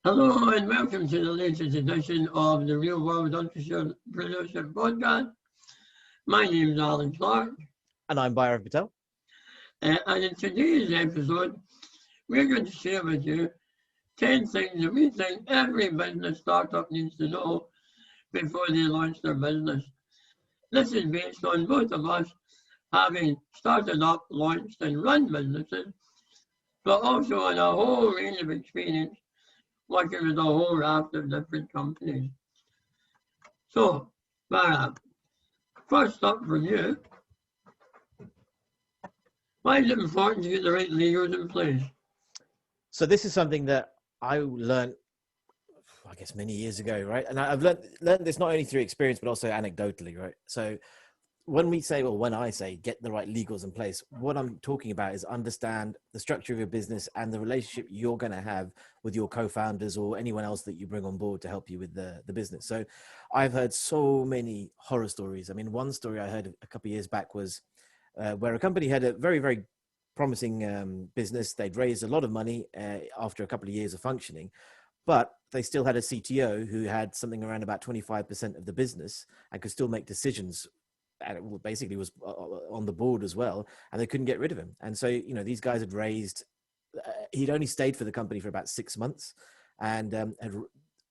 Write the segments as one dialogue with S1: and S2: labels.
S1: Hello and welcome to the latest edition of the Real World Entrepreneurship Podcast. My name is Alan Clark.
S2: And I'm Bhairav Patel.
S1: And in today's episode, we're going to share with you 10 things that we think every business startup needs to know before they launch their business. This is based on both of us having started up, launched, and run businesses, but also on a whole range of experience working with a whole raft of different companies. So, Bhairav, first up for you, why is it important to get the right legals in place?
S2: So this is something that I learned, I guess, many years ago, right? And I've learned this not only through experience, but also anecdotally, right? So when I say get the right legals in place, what I'm talking about is understand the structure of your business and the relationship you're going to have with your co-founders or anyone else that you bring on board to help you with the business. So I've heard so many horror stories. I mean, one story I heard a couple of years back was where a company had a very, very promising business. They'd raised a lot of money after a couple of years of functioning, but they still had a CTO who had something around about 25% of the business and could still make decisions, and basically was on the board as well, and they couldn't get rid of him. And so, these guys had raised, he'd only stayed for the company for about 6 months. And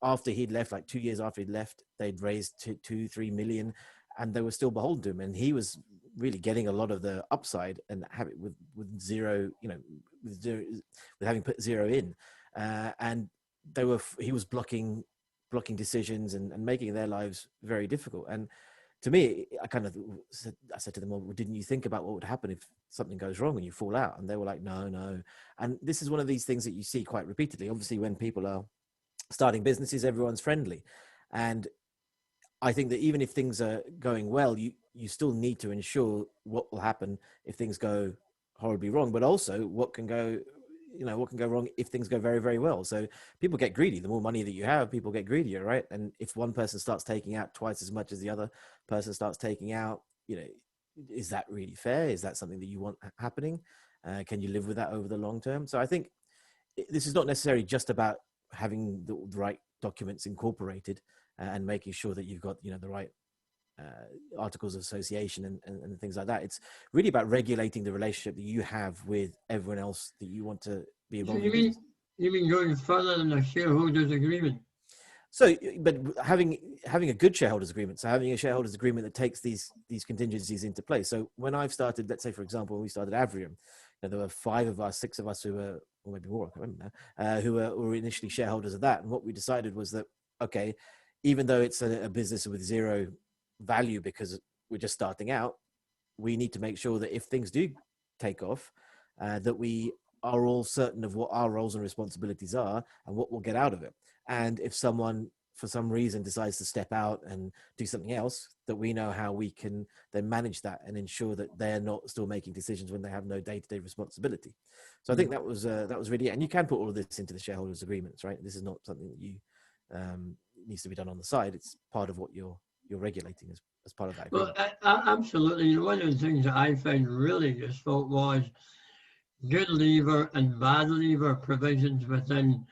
S2: after he'd left, like 2 years after he'd left, they'd raised 2-3 million, and they were still beholden to him. And he was really getting a lot of the upside and have it with zero, with having put zero in. And he was blocking decisions and making their lives very difficult. And to me, I said to them, well, didn't you think about what would happen if something goes wrong and you fall out? And they were like, no. And this is one of these things that you see quite repeatedly. Obviously, when people are starting businesses, everyone's friendly. And I think that even if things are going well, you still need to ensure what will happen if things go horribly wrong, but also what can go wrong if things go very, very well. So people get greedy. The more money that you have, people get greedier, right? And if one person starts taking out twice as much as the other person starts taking out, is that really fair? Is that something that you want happening? Can you live with that over the long term? So I think this is not necessarily just about having the right documents incorporated and making sure that you've got, the right articles of association and things like that. It's really about regulating the relationship that you have with everyone else that you want to be involved in.
S1: You mean going further than a shareholders agreement?
S2: So, but having a good shareholders agreement, so having a shareholders agreement that takes these contingencies into place. So when I've started, let's say, for example, when we started Avrium, there were 6 of us who were, or maybe more, I can't remember now, who were initially shareholders of that. And what we decided was that, okay, even though it's a business with zero value because we're just starting out, we need to make sure that if things do take off, that we are all certain of what our roles and responsibilities are and what we'll get out of it. And if someone for some reason decides to step out and do something else, that we know how we can then manage that and ensure that they're not still making decisions when they have no day-to-day responsibility. So I think that was really, and you can put all of this into the shareholders agreements, right? This is not something that you needs to be done on the side. It's part of what you're regulating as part of that agreement.
S1: Well, absolutely. One of the things that I found really useful was good lever and bad lever provisions within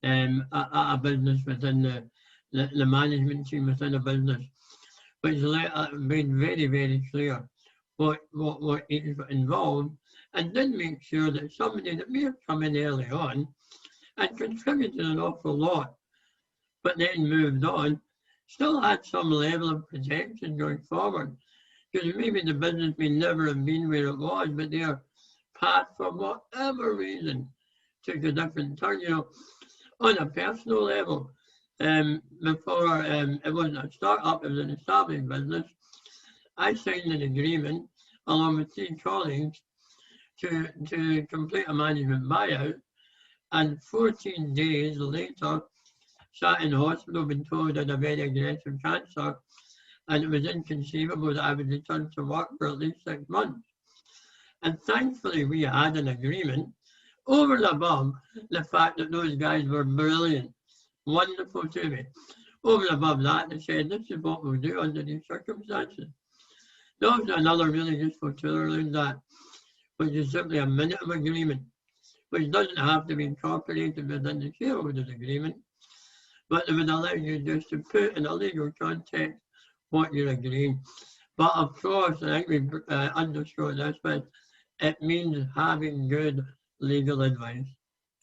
S1: a business, within the management team within a business, which made very, very clear what is involved, and then make sure that somebody that may have come in early on and contributed an awful lot, but then moved on, still had some level of protection going forward. Because maybe the business may never have been where it was, but their path, for whatever reason, took a different turn. On a personal level, before it wasn't a startup, it was an established business, I signed an agreement along with 3 colleagues to complete a management buyout, and 14 days later, sat in hospital, been told I had a very aggressive cancer, and it was inconceivable that I would return to work for at least 6 months. And thankfully, we had an agreement over and above the fact that those guys were brilliant, wonderful to me. Over and above that, they said, this is what we'll do under these circumstances. There's another really useful tool around that, which is simply a minute of agreement. which doesn't have to be incorporated within the shareholders agreement, but it would allow you just to put in a legal context what you're agreeing. But of course, I think we underscore this, but it means having good legal advice.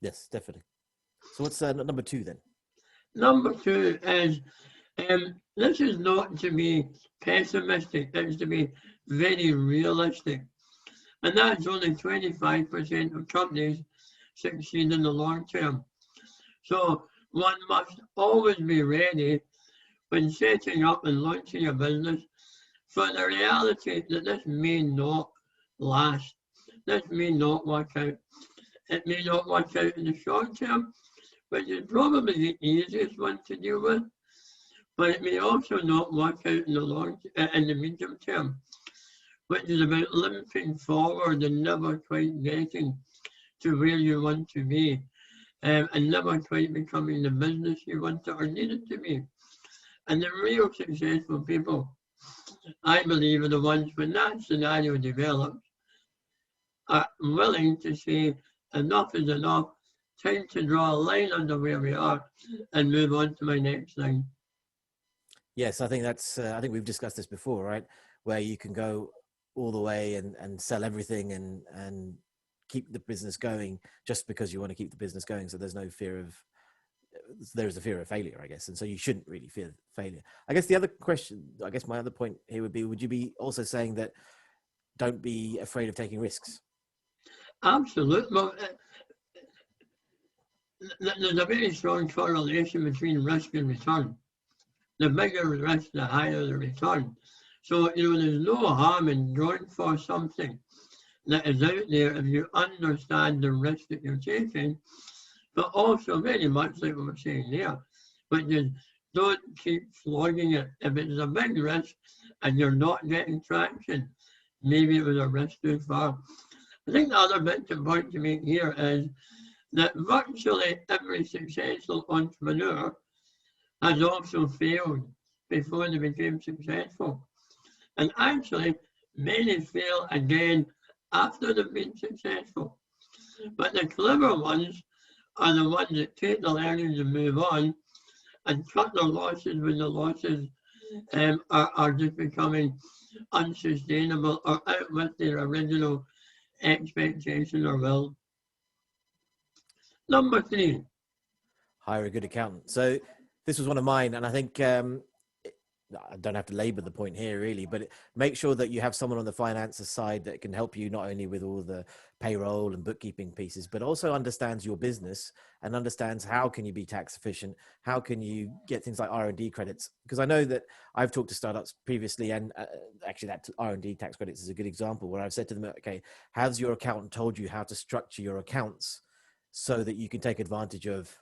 S2: Yes, definitely. So what's number 2 then?
S1: Number 2 is this is not to be pessimistic, it's to be very realistic. And that's only 25% of companies succeed in the long term. So one must always be ready when setting up and launching a business for the reality that this may not last. This may not work out. It may not work out in the short term, which is probably the easiest one to deal with, but it may also not work out in the medium term, which is about limping forward and never quite getting to where you want to be, and never quite becoming the business you want it or need it to be. And the real successful people, I believe, are the ones when that scenario develops, are willing to say enough is enough, time to draw a line under where we are and move on to my next thing.
S2: Yes, I think that's, I think we've discussed this before, right? Where you can go all the way and sell everything and keep the business going just because you want to keep the business going. So there's no fear of, there's a fear of failure, I guess. And so you shouldn't really fear failure. I guess the other question, I guess my other point here would be, would you be also saying that don't be afraid of taking risks?
S1: Absolutely. Well, there's a very strong correlation between risk and return. The bigger the risk, the higher the return. So, there's no harm in going for something that is out there if you understand the risk that you're taking, but also very much like what we're saying there, which is don't keep flogging it. If it's a big risk and you're not getting traction, maybe it was a risk too far. I think the other bit important to make here is that virtually every successful entrepreneur has also failed before they became successful. And actually, many fail again after they've been successful. But the clever ones are the ones that take the learnings and move on and cut their losses when the losses are just becoming unsustainable or out with their original expectation or will. Number 3.
S2: Hire a good accountant. So this was one of mine, and I think I don't have to labor the point here really, but make sure that you have someone on the finances side that can help you not only with all the payroll and bookkeeping pieces, but also understands your business and understands how can you be tax efficient, how can you get things like R&D credits. Because I know that I've talked to startups previously, and actually that R&D tax credits is a good example where I've said to them, okay, has your accountant told you how to structure your accounts so that you can take advantage of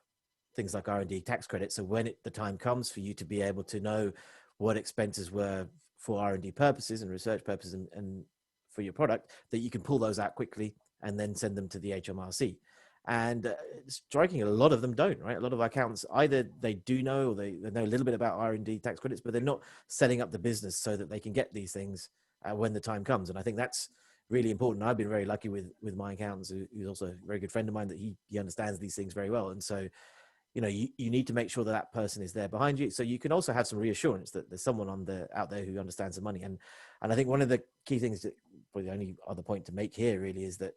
S2: things like R&D tax credits? So when the time comes for you to be able to know what expenses were for R&D purposes and research purposes and for your product, that you can pull those out quickly and then send them to the HMRC. And striking, a lot of them don't, right? A lot of accountants, either they do know or they know a little bit about R&D tax credits, but they're not setting up the business so that they can get these things when the time comes. And I think that's really important. I've been very lucky with my accountants, who's also a very good friend of mine, that he understands these things very well. And so, you need to make sure that that person is there behind you. So you can also have some reassurance that there's someone out there who understands the money. And I think one of the key things, that probably the only other point to make here really, is that,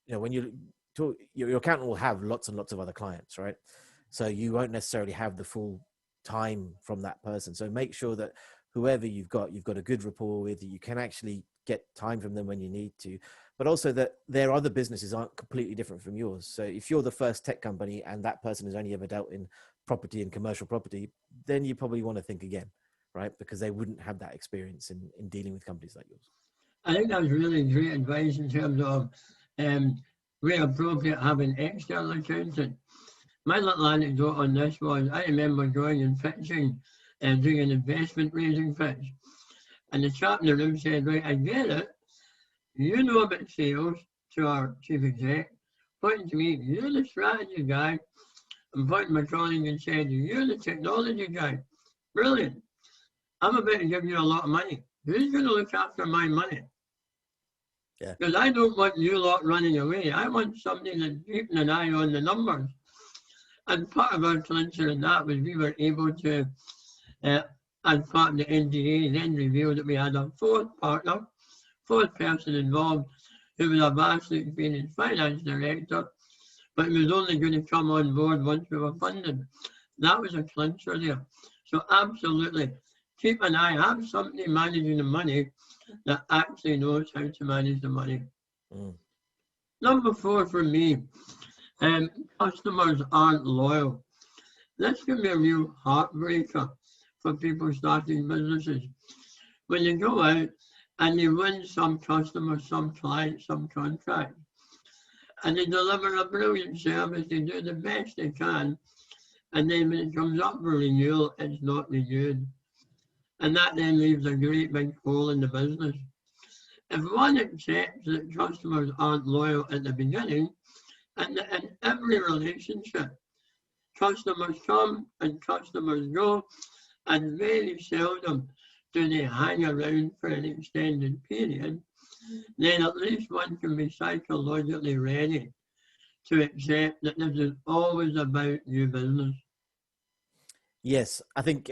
S2: when you talk, your accountant will have lots and lots of other clients, right? So you won't necessarily have the full time from that person. So make sure that whoever you've got a good rapport with, that you can actually get time from them when you need to, but also that their other businesses aren't completely different from yours. So if you're the first tech company and that person has only ever dealt in property and commercial property, then you probably want to think again, right? Because they wouldn't have that experience in dealing with companies like yours.
S1: I think that's really great advice in terms of where appropriate having external accountant. My little anecdote on this was I remember going and pitching and doing an investment raising pitch. And the chap in the room said, right, I get it. You know about sales, to our chief exec, pointing to me, you're the strategy guy, and pointing to my colleague and said, you're the technology guy. Brilliant. I'm about to give you a lot of money. Who's going to look after my money?
S2: Yeah.
S1: Because I don't want you lot running away. I want somebody that's keeping an eye on the numbers. And part of our clincher in that was we were able to, uh, as part of the NDA, then reveal that we had a fourth person involved, who was a vastly experienced finance director, but he was only going to come on board once we were funded. That was a clincher there. So absolutely, keep an eye, have somebody managing the money that actually knows how to manage the money.
S2: Mm.
S1: Number 4 for me, customers aren't loyal. This can be a real heartbreaker for people starting businesses. When you go out and you win some customers, some clients, some contracts, and they deliver a brilliant service, they do the best they can, and then when it comes up for renewal, it's not renewed. And that then leaves a great big hole in the business. If one accepts that customers aren't loyal at the beginning, and in every relationship, customers come and customers go, and very seldom do they hang around for an extended period, then at least one can be psychologically ready to accept that this is always about new business.
S2: Yes, I think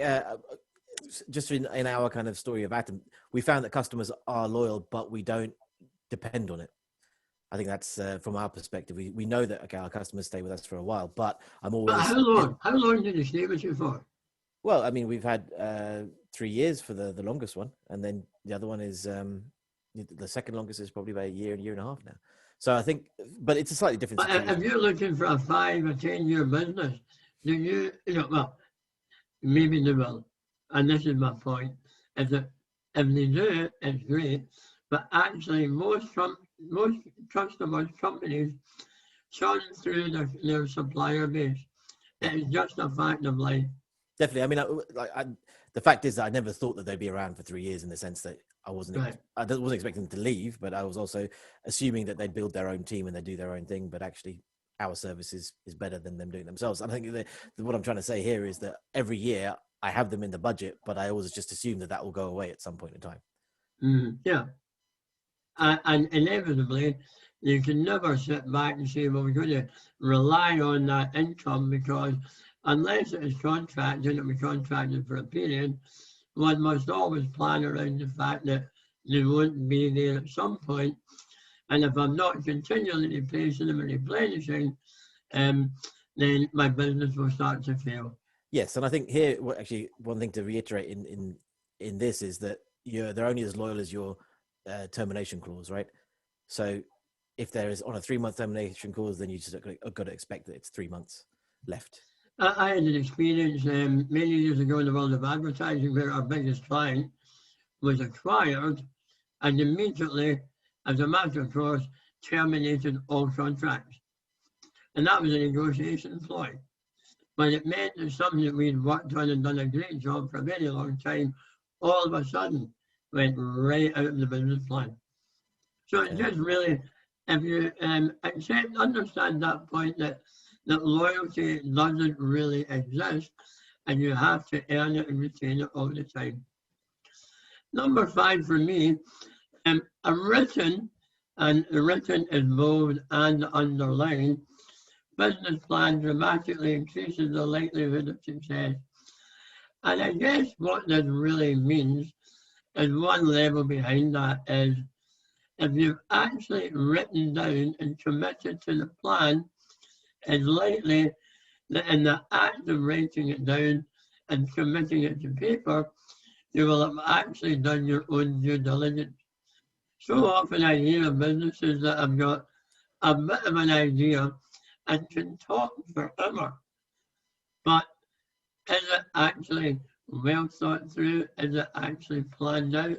S2: just in our kind of story of Atom, we found that customers are loyal, but we don't depend on it. I think that's from our perspective. We know that, okay, our customers stay with us for a while, but I'm
S1: But
S2: always...
S1: how long? How long did they stay with you for?
S2: Well, I mean, we've had 3 years for the longest one, and then the other one is the second longest is probably about a year and a half now. So I think, but it's a slightly different
S1: But if
S2: situation.
S1: you're looking for a 5 or 10 year business, do well, maybe they will. And this is my point. Is that if they do, it's great. But actually, most customers, companies, churn through their supplier base.
S2: Yeah,
S1: It is just a fact of life.
S2: definitely. I mean, the fact is that I never thought that they'd be around for 3 years, in the sense that I wasn't
S1: Right.
S2: expecting them to leave, but I was also assuming that they'd build their own team and they'd do their own thing. But actually, our service is better than them doing it themselves. And I think what I'm trying to say here is that every year I have them in the budget, but I always just assume that will go away at some point in time.
S1: Yeah. And inevitably, you can never sit back and say, well, we're going to rely on that income, because unless it is contracted and we contracted for a period, one must always plan around the fact that they won't be there at some point. And if I'm not continually replacing them and replenishing, then my business will start to fail.
S2: Yes, and I think here, actually, one thing to reiterate in this is that they're only as loyal as your termination clause, right? So if there is on a 3-month termination clause, then you just got to expect that it's 3 months left.
S1: I had an experience many years ago in the world of advertising where our biggest client was acquired and immediately, as a matter of course, terminated all contracts. And that was a negotiation ploy. But it meant that something that we'd worked on and done a great job for a very long time, all of a sudden went right out of the business plan. So it's just really, if you understand that point, that loyalty doesn't really exist, and you have to earn it and retain it all the time. Number 5 for me, a written, and written is bold and underlined, business plan dramatically increases the likelihood of success. And I guess what this really means is one level behind that is if you've actually written down and committed to the plan, it's likely that in the act of writing it down and committing it to paper, you will have actually done your own due diligence. So often I hear of businesses that have got a bit of an idea and can talk forever, but is it actually well thought through? Is it actually planned out?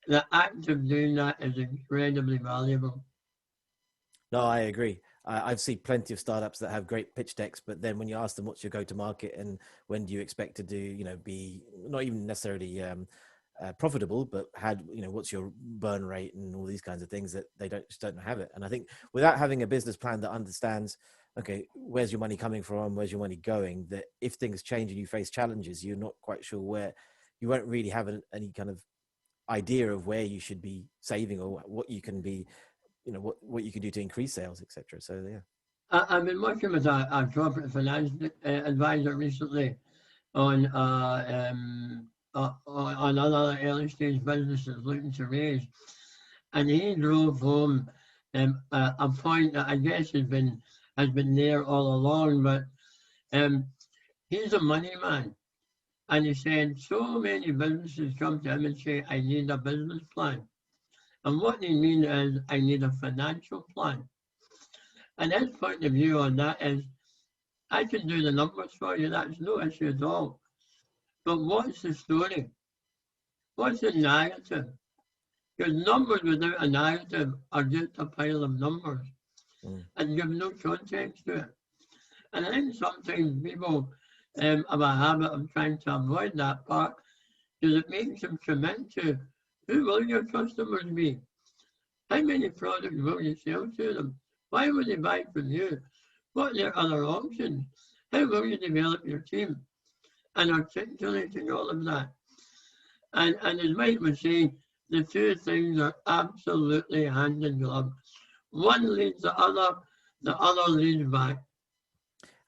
S1: The act of doing that is incredibly valuable.
S2: No, I agree. I've seen plenty of startups that have great pitch decks, but then when you ask them what's your go-to-market and when do you expect to do, be not even necessarily profitable, but what's your burn rate and all these kinds of things, that they just don't have it. And I think without having a business plan that understands, okay, where's your money coming from, where's your money going, that if things change and you face challenges, you're not quite sure where, you won't really have any kind of idea of where you should be saving or what you can be, what you can do to increase sales, etc. So yeah.
S1: I've been working with a corporate finance advisor recently on on another early stage businesses looking to raise, and he drove home a point that I guess has been there all along, but um, he's a money man, and he said so many businesses come to him and say, "I need a business plan," and what they mean is, "I need a financial plan." And his point of view on that is, I can do the numbers for you, that's no issue at all. But what's the story? What's the narrative? Because numbers without a narrative are just a pile of numbers
S2: Mm.
S1: and give no context to it. And I think sometimes people have a habit of trying to avoid that part because it makes them commit to who will your customers be? How many products will you sell to them? Why would they buy from you? What are their other options? How will you develop your team? And articulating all of that. And as Mike was saying, the two things are absolutely hand in glove. One leads the other leads back.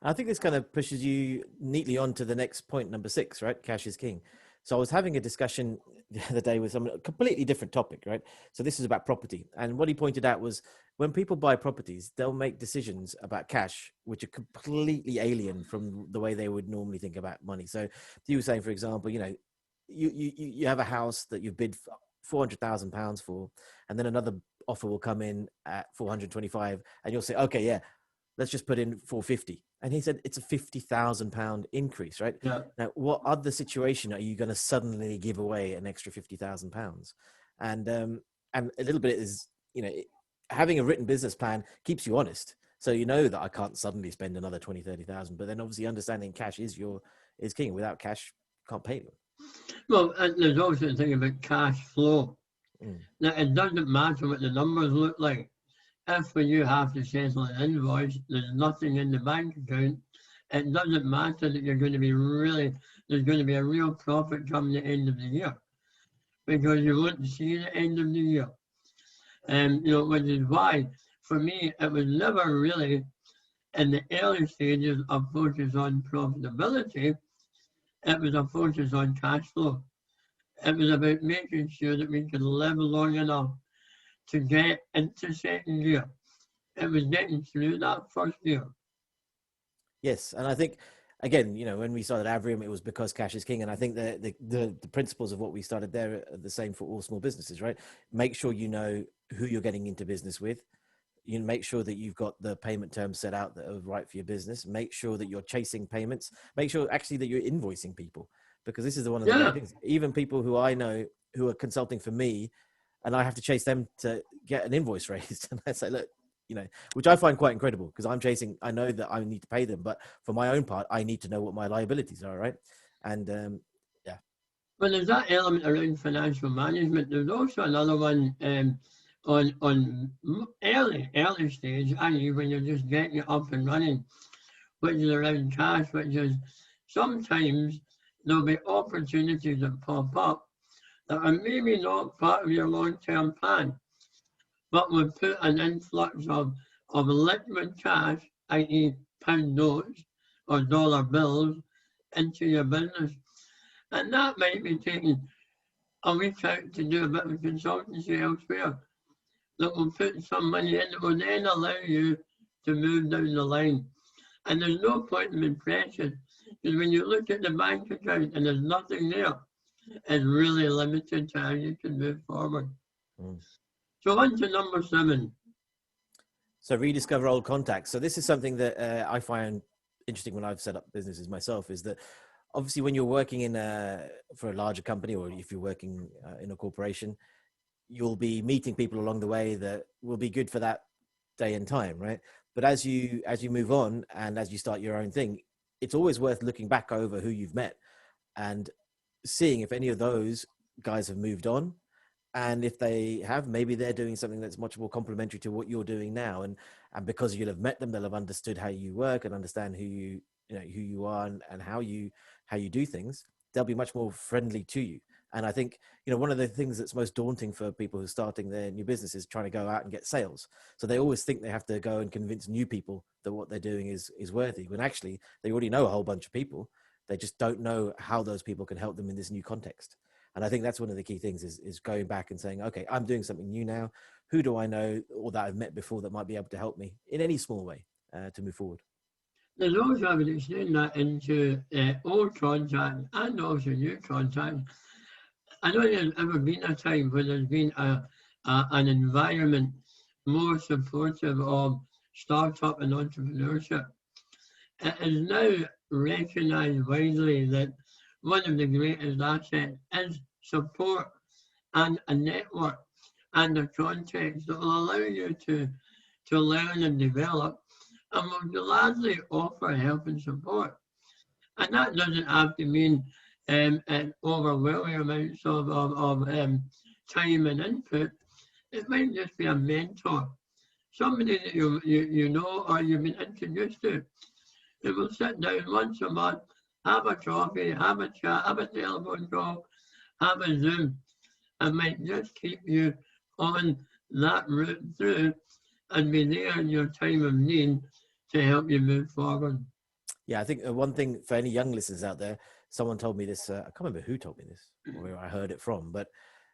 S2: I think this kind of pushes you neatly on to the next point, number 6, right? Cash is king. So I was having a discussion the other day with someone, a completely different topic, right? So this is about property. And what he pointed out was when people buy properties, they'll make decisions about cash, which are completely alien from the way they would normally think about money. So you were saying, for example, you have a house that you've bid £400,000 for, and then another offer will come in at 425, and you'll say, okay, yeah, let's just put in 450. And he said it's a £50,000 increase, right?
S1: Yeah.
S2: Now, what other situation are you going to suddenly give away an extra £50,000? And a little bit is, having a written business plan keeps you honest. So you know that I can't suddenly spend another 20, 30,000. But then obviously understanding cash is king. Without cash, can't pay them.
S1: Well, and there's also the thing about cash flow.
S2: Mm.
S1: Now, it doesn't matter what the numbers look like. If when you have to settle an invoice, there's nothing in the bank account, it doesn't matter that there's going to be a real profit come the end of the year because you won't see the end of the year. And, which is why, for me, it was never really in the early stages a focus on profitability. It was a focus on cash flow. It was about making sure that we could live long enough to get into second year. It was getting through that first year.
S2: Yes, and I think again, when we started Avrium, it was because cash is king, and I think the principles of what we started there are the same for all small businesses, right? Make sure you know who you're getting into business with. You make sure that you've got the payment terms set out that are right for your business. Make sure that you're chasing payments. Make sure actually that you're invoicing people, because this is one of the great things. Even people who I know who are consulting for me, and I have to chase them to get an invoice raised, and I say, look, which I find quite incredible because I know that I need to pay them, but for my own part, I need to know what my liabilities are, right? And yeah.
S1: Well, there's that element around financial management. There's also another one on early stage, i.e. when you're just getting it up and running, which is around cash, which is sometimes there'll be opportunities that pop up that are maybe not part of your long-term plan, but would put an influx of liquid cash, i.e. pound notes or dollar bills, into your business. And that might be taking a week out to do a bit of consultancy elsewhere that will put some money in that will then allow you to move down the line. And there's no point in being precious because when you look at the bank account and there's nothing there, it's really limited to how you can move forward.
S2: Mm.
S1: So on to number 7.
S2: So rediscover old contacts. So this is something that I find interesting when I've set up businesses myself, is that obviously when you're working for a larger company, or if you're working in a corporation, you'll be meeting people along the way that will be good for that day and time, right? But as you move on and as you start your own thing, it's always worth looking back over who you've met and seeing if any of those guys have moved on. And if they have, maybe they're doing something that's much more complementary to what you're doing now. And because you'll have met them, they'll have understood how you work and understand who you are and how you do things. They'll be much more friendly to you. And I think, you know, one of the things that's most daunting for people who are starting their new business is trying to go out and get sales. So they always think they have to go and convince new people that what they're doing is worthy, when actually they already know a whole bunch of people. They just don't know how those people can help them in this new context. And I think that's one of the key things is going back and saying, okay, I'm doing something new now. Who do I know or that I've met before that might be able to help me in any small way to move forward?
S1: There's also, I would extend that into old contacts and also new contacts. I don't think there's ever been a time when there's been an environment more supportive of startup and entrepreneurship. It is now recognised widely that one of the greatest assets is support and a network and a context that will allow you to learn and develop and will gladly offer help and support. And that doesn't have to mean overwhelming amounts of time and input. It might just be a mentor, somebody that you know or you've been introduced to. Who will sit down once a month, have a coffee, have a chat, have a telephone call, have a Zoom, and might just keep you on that route through and be there in your time of need to help you move forward.
S2: Yeah, I think one thing for any young listeners out there, someone told me this, I can't remember who told me this or where I heard it from, but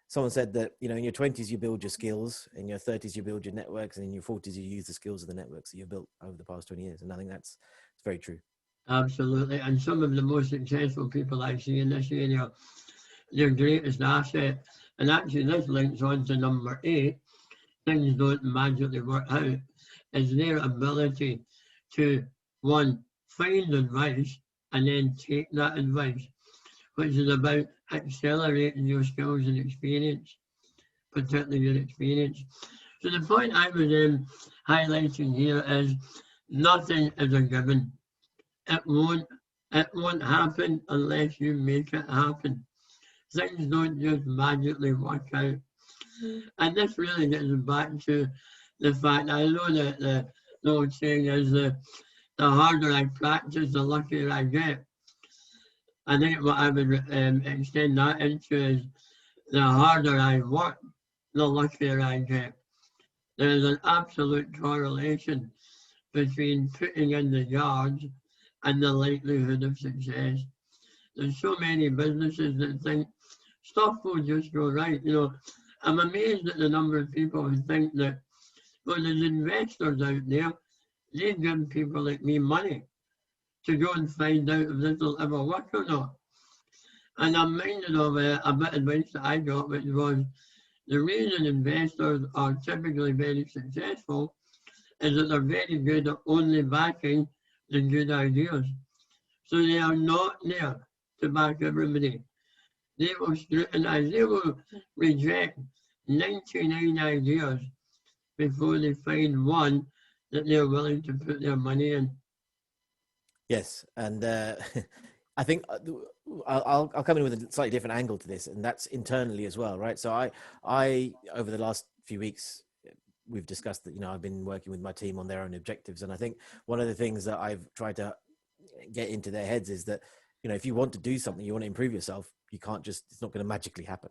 S2: someone said that, you know, in your 20s, you build your skills, in your 30s, you build your networks, and in your 40s, you use the skills of the networks that you've built over the past 20 years. And I think it's very true.
S1: Absolutely. And some of the most successful people I see in this area, their greatest asset, and actually this links on to number 8, things don't magically work out, is their ability to, one, find advice and then take that advice, which is about accelerating your skills and experience, particularly your experience. So the point I was highlighting here is nothing is a given. It won't happen unless you make it happen. Things don't just magically work out. And this really gets back to the fact I know that the old saying is the harder I practice, the luckier I get. I think what I would extend that into is the harder I work, the luckier I get. There's an absolute correlation between putting in the yards and the likelihood of success. There's so many businesses that think stuff will just go right. You know, I'm amazed at the number of people who think that, well, there's investors out there, they give people like me money to go and find out if this will ever work or not. And I'm minded of a bit of advice that I got, which was the reason investors are typically very successful is that they're very good at only backing the good ideas. So they are not there to back everybody. They will scrutinize, they will reject 99 ideas before they find one that they're willing to put their money in.
S2: Yes, and I think I'll come in with a slightly different angle to this, and that's internally as well, right? So I over the last few weeks, we've discussed that, you know, I've been working with my team on their own objectives, and I think one of the things that I've tried to get into their heads is that, you know, if you want to do something, you want to improve yourself, you can't just, it's not going to magically happen.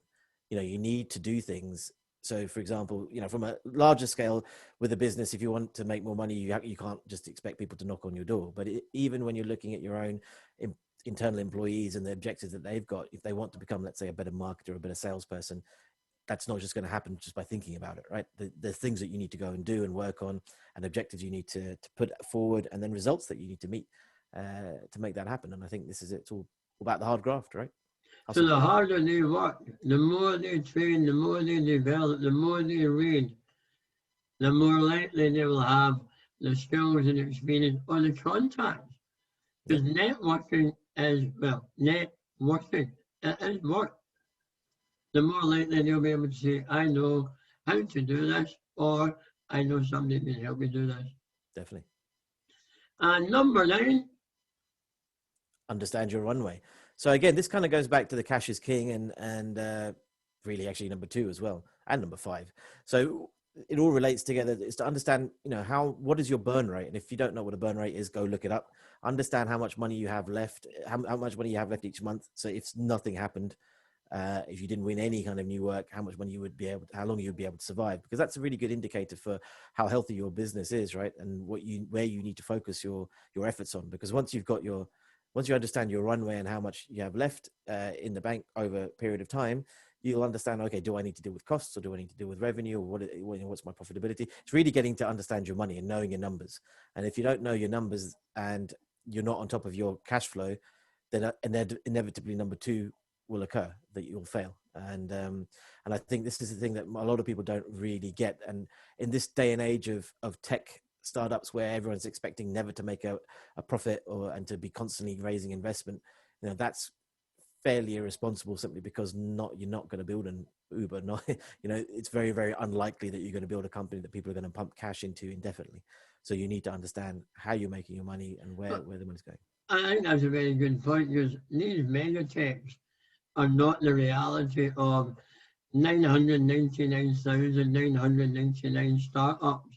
S2: You know, you need to do things. So for example, you know, from a larger scale with a business, if you want to make more money, you can't just expect people to knock on your door. But even when you're looking at your own internal employees and the objectives that they've got, if they want to become, let's say, a better marketer or a better salesperson, that's not just going to happen just by thinking about it, right? There's things that you need to go and do and work on, and objectives you need to put forward, and then results that you need to meet to make that happen. And I think it's all about the hard graft, right?
S1: So the harder they work, the more they train, the more they develop, the more they read, the more likely they will have the skills and experience or the contacts. Because networking is, well, networking, it is work. The more likely they'll be able to say, I know how to do this, or I know somebody can help me do this.
S2: Definitely.
S1: And number 9,
S2: understand your runway. So again, this kind of goes back to the cash is king and really actually number 2 as well, and number 5. So it all relates together. It's to understand, you know, what is your burn rate? And if you don't know what a burn rate is, go look it up. Understand how much money you have left, how much money you have left each month. So if nothing happened, if you didn't win any kind of new work, how much money you would be able, how long you would be able to survive, because that's a really good indicator for how healthy your business is, right? And where you need to focus your efforts on, because once you understand your runway and how much you have left in the bank over a period of time, you'll understand, okay, do I need to deal with costs, or do I need to deal with revenue, or what's my profitability? It's really getting to understand your money and knowing your numbers. And if you don't know your numbers and you're not on top of your cash flow, then inevitably number two will occur, that you'll fail. And I think this is the thing that a lot of people don't really get. And in this day and age of tech startups, where everyone's expecting never to make a profit and to be constantly raising investment, that's fairly irresponsible, simply because you're not going to build an Uber. It's very, very unlikely that you're going to build a company that people are going to pump cash into indefinitely. So you need to understand how you're making your money and where the money's going.
S1: I think that's a very good point, because these mega techs are not the reality of 999,999 startups.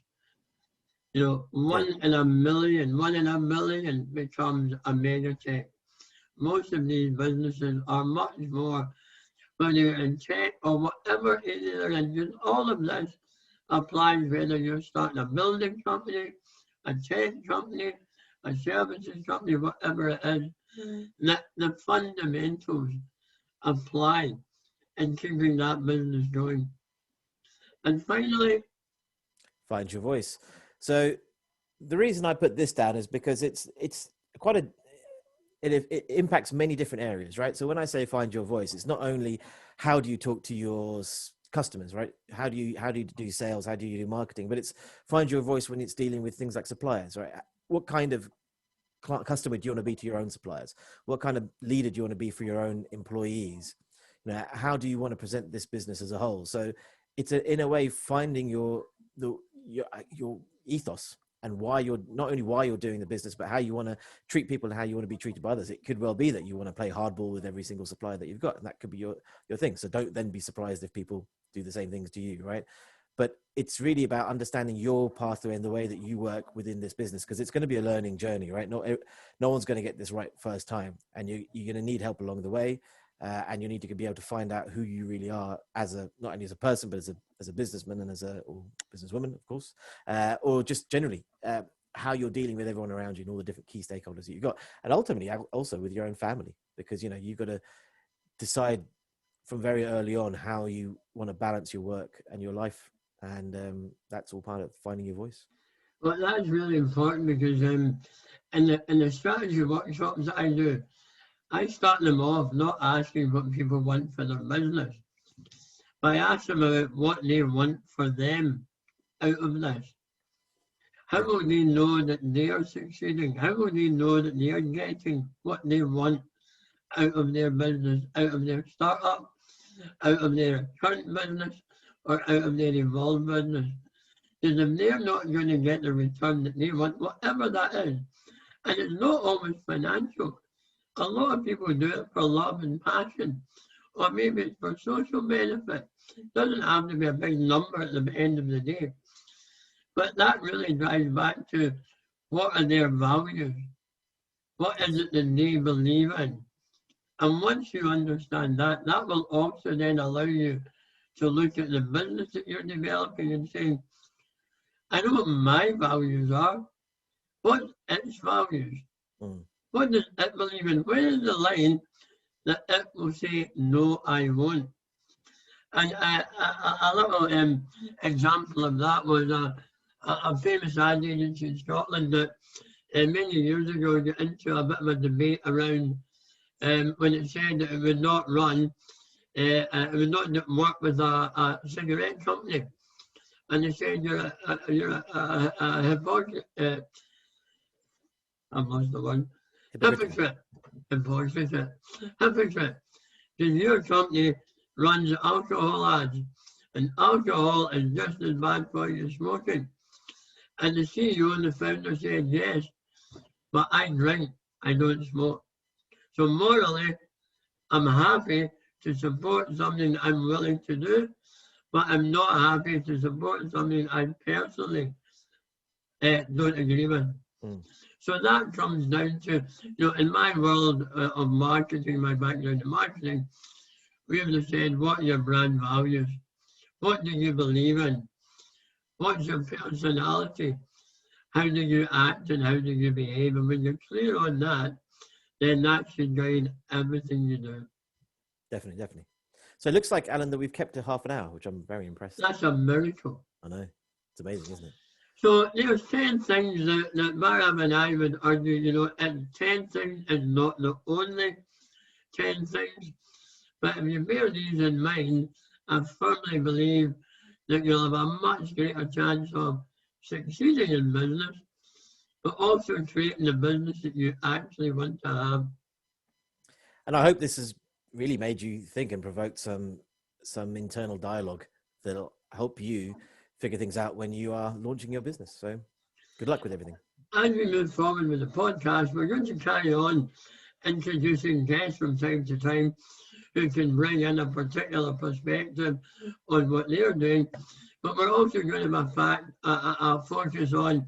S1: One in a million becomes a mega tech. Most of these businesses are much more, whether you're in tech or whatever it is they're in, because all of this applies whether you're starting a building company, a tech company, a services company, whatever it is. That the fundamentals apply in keeping that business going. And finally,
S2: find your voice. So the reason I put this down is because it's quite it impacts many different areas, right? So when I say find your voice, it's not only how do you talk to your customers, right? How do you do sales? How do you do marketing? But it's find your voice when it's dealing with things like suppliers, right? What kind of customer do you want to be to your own suppliers? What kind of leader do you want to be for your own employees? How do you want to present this business as a whole? So it's in a way finding your ethos, and why you're doing the business, but how you want to treat people and how you want to be treated by others. It could well be that you want to play hardball with every single supplier that you've got, and that could be your thing. So don't then be surprised if people do the same things to you, right? But it's really about understanding your pathway and the way that you work within this business, because it's going to be a learning journey, right? No one's going to get this right first time, and you're going to need help along the way. And you need to be able to find out who you really are not only as a person, but as a businessman and or businesswoman, of course, or just generally how you're dealing with everyone around you and all the different key stakeholders that you've got, and ultimately also with your own family, because you've got to decide from very early on how you want to balance your work and your life, and that's all part of finding your voice.
S1: Well, that's really important, because in the strategy workshops that I do, I start them off not asking what people want for their business, but I ask them about what they want for them out of this. How will they know that they are succeeding? How will they know that they are getting what they want out of their business, out of their startup, out of their current business, or out of their evolved business? Because if they're not going to get the return that they want, whatever that is, and it's not always financial. A lot of people do it for love and passion, or maybe it's for social benefit. It doesn't have to be a big number at the end of the day. But that really drives back to what are their values? What is it that they believe in? And once you understand that, that will also then allow you to look at the business that you're developing and saying, I know what my values are. What's its values? What does it believe in? Where is the line that it will say, no, I won't? And a little example of that was a famous ad agency in Scotland that many years ago got into a bit of a debate around when it said that it would not run, it would not work with a cigarette company. And they said you're a hypocrite. I've lost the one. Hypocrite. Hypocrite. Hypocrite. Because your company runs alcohol ads, and alcohol is just as bad for you as smoking. And the CEO and the founder said, yes, but I drink, I don't smoke. So morally, I'm happy to support something I'm willing to do, but I'm not happy to support something I personally don't agree with. So that comes down to, in my world of marketing, my background in marketing, we have to say, what are your brand values? What do you believe in? What's your personality? How do you act and how do you behave? And when you're clear on that, then that should guide everything you do.
S2: Definitely, definitely. So it looks like, Alan, that we've kept to half an hour, which I'm very impressed.
S1: That's a miracle.
S2: I know. It's amazing, isn't it?
S1: So there's 10 things that Marav and I would argue, and 10 things is not the only 10 things. But if you bear these in mind, I firmly believe that you'll have a much greater chance of succeeding in business, but also creating the business that you actually want to have.
S2: And I hope this has really made you think and provoked some internal dialogue that'll help you figure things out when you are launching your business. So good luck with everything.
S1: As we move forward with the podcast, we're going to carry on introducing guests from time to time who can bring in a particular perspective on what they're doing. But we're also going to have a focus on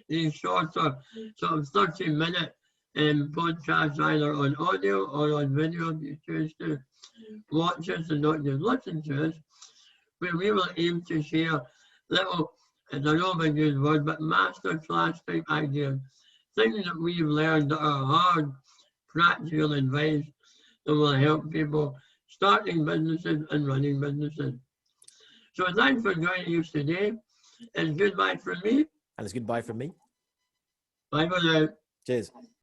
S1: these shorter, sort of 30-minute podcasts, either on audio or on video, if you choose to watch us and not just listen to us, where we will aim to share little, I don't know if I use the word, but masterclass type ideas, things that we've learned that are hard, practical advice that will help people starting businesses and running businesses. So thanks for joining us today. It's goodbye from me.
S2: And it's goodbye from me.
S1: Bye for now.
S2: Cheers.